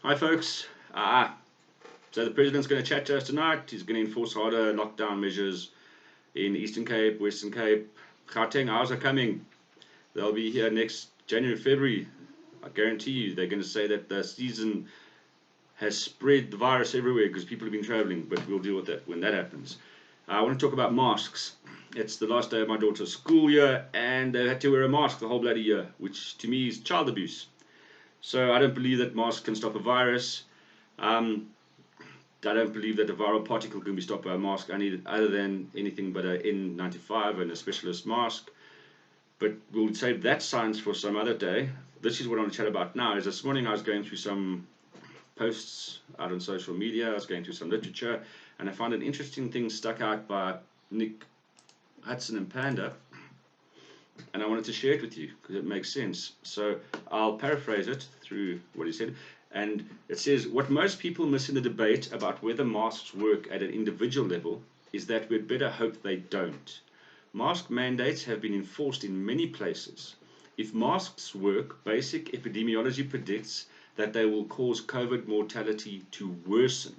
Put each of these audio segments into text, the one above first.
Hi, folks. So the president's going to chat to us tonight. He's going to enforce harder lockdown measures in Eastern Cape, Western Cape, Gauteng. How's it coming? They'll be here next January, February. I guarantee you they're going to say that the season has spread the virus everywhere because people have been traveling, but we'll deal with that when that happens. I want to talk about masks. It's the last day of my daughter's school year, and they had to wear a mask the whole bloody year, which to me is child abuse. So I don't believe that masks can stop a virus. I don't believe that a viral particle can be stopped by a mask, other than anything but an N95 and a specialist mask. But we'll save that science for some other day. This is what I want to chat about now. Is this morning I was going through some posts out on social media. I was going through some literature, and I found an interesting thing stuck out by Nick Hudson and Panda, and I wanted to share it with you because it makes sense. So I'll paraphrase it through what he said. And it says, what most people miss in the debate about whether masks work at an individual level is that we'd better hope they don't. Mask mandates have been enforced in many places. If masks work, basic epidemiology predicts that they will cause COVID mortality to worsen.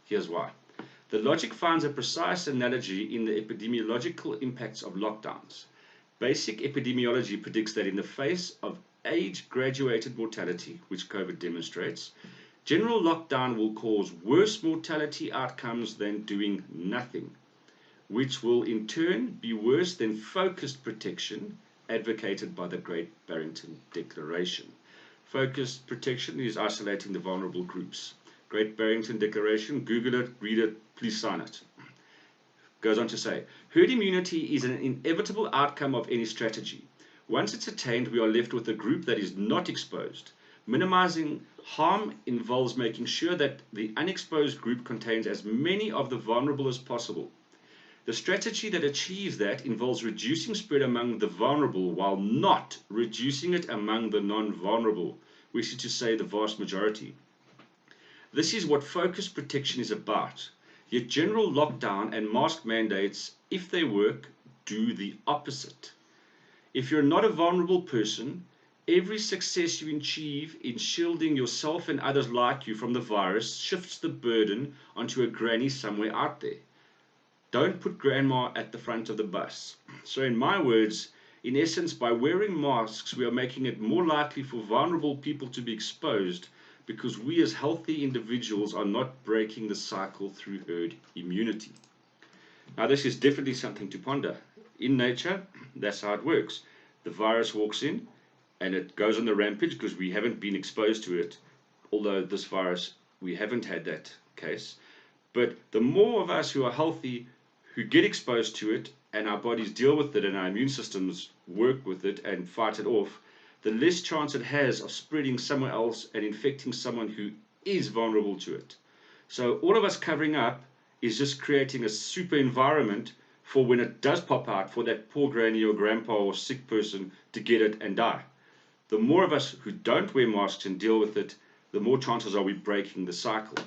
Here's why. The logic finds a precise analogy in the epidemiological impacts of lockdowns. Basic epidemiology predicts that in the face of age-graduated mortality, which COVID demonstrates, general lockdown will cause worse mortality outcomes than doing nothing, which will in turn be worse than focused protection advocated by the Great Barrington Declaration. Focused protection is isolating the vulnerable groups. Great Barrington Declaration, Google it, read it, please sign it. Goes on to say, herd immunity is an inevitable outcome of any strategy. Once it's attained, we are left with a group that is not exposed. Minimizing harm involves making sure that the unexposed group contains as many of the vulnerable as possible. The strategy that achieves that involves reducing spread among the vulnerable while not reducing it among the non-vulnerable, which is to say the vast majority. This is what focused protection is about. Yet general lockdown and mask mandates, if they work, do the opposite. If you're not a vulnerable person, every success you achieve in shielding yourself and others like you from the virus shifts the burden onto a granny somewhere out there. Don't put grandma at the front of the bus. So in my words, in essence, by wearing masks, we are making it more likely for vulnerable people to be exposed because we as healthy individuals are not breaking the cycle through herd immunity. Now, this is definitely something to ponder. In nature, that's how it works. The virus walks in and it goes on the rampage because we haven't been exposed to it, although this virus, we haven't had that case. But the more of us who are healthy, who get exposed to it, and our bodies deal with it and our immune systems work with it and fight it off, the less chance it has of spreading somewhere else and infecting someone who is vulnerable to it. So all of us covering up is just creating a super environment for when it does pop out for that poor granny or grandpa or sick person to get it and die. The more of us who don't wear masks and deal with it, the more chances are we breaking the cycle.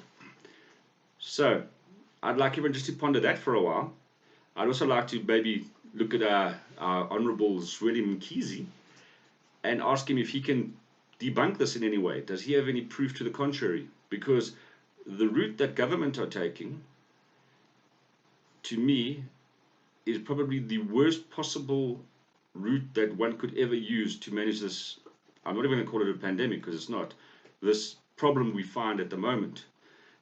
So I'd like everyone just to ponder that for a while. I'd also like to maybe look at our Honourable Zweli Mkhize and ask him if he can debunk this in any way. Does he have any proof to the contrary? Because the route that government are taking, to me, is probably the worst possible route that one could ever use to manage this. I'm not even going to call it a pandemic because it's not. This problem we find at the moment.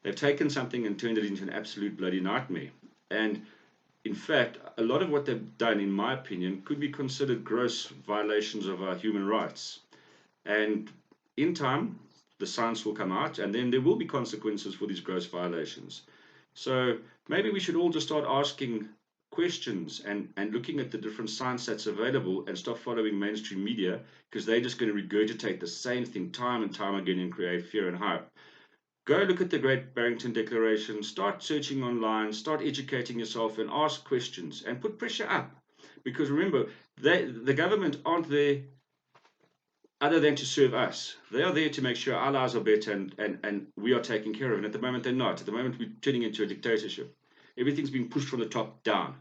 They've taken something and turned it into an absolute bloody nightmare. And in fact, a lot of what they've done, in my opinion, could be considered gross violations of our human rights. And in time, the science will come out, and then there will be consequences for these gross violations. So maybe we should all just start asking questions and looking at the different science that's available and stop following mainstream media, because they're just going to regurgitate the same thing time and time again and create fear and hype. Go look at the Great Barrington Declaration, start searching online, start educating yourself and ask questions and put pressure up. Because remember, the government aren't there other than to serve us. They are there to make sure our lives are better and we are taken care of. And at the moment, they're not. At the moment, we're turning into a dictatorship. Everything's being pushed from the top down.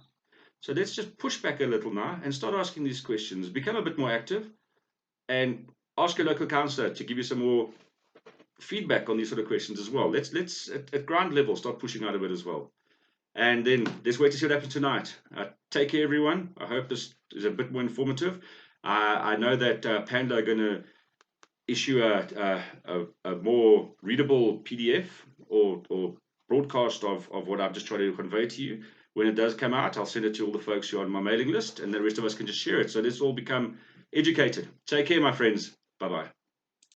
So let's just push back a little now and start asking these questions. Become a bit more active and ask your local councillor to give you some more feedback on these sort of questions as well. Let's at ground level start pushing out a bit as well. And then let's wait to see what happens tonight. Take care, everyone. I hope this is a bit more informative. I know that Panda are going to issue a more readable PDF or broadcast of what I've just tried to convey to you. When it does come out, I'll send it to all the folks who are on my mailing list, and the rest of us can just share it. So let's all become educated. Take care, my friends. Bye-bye.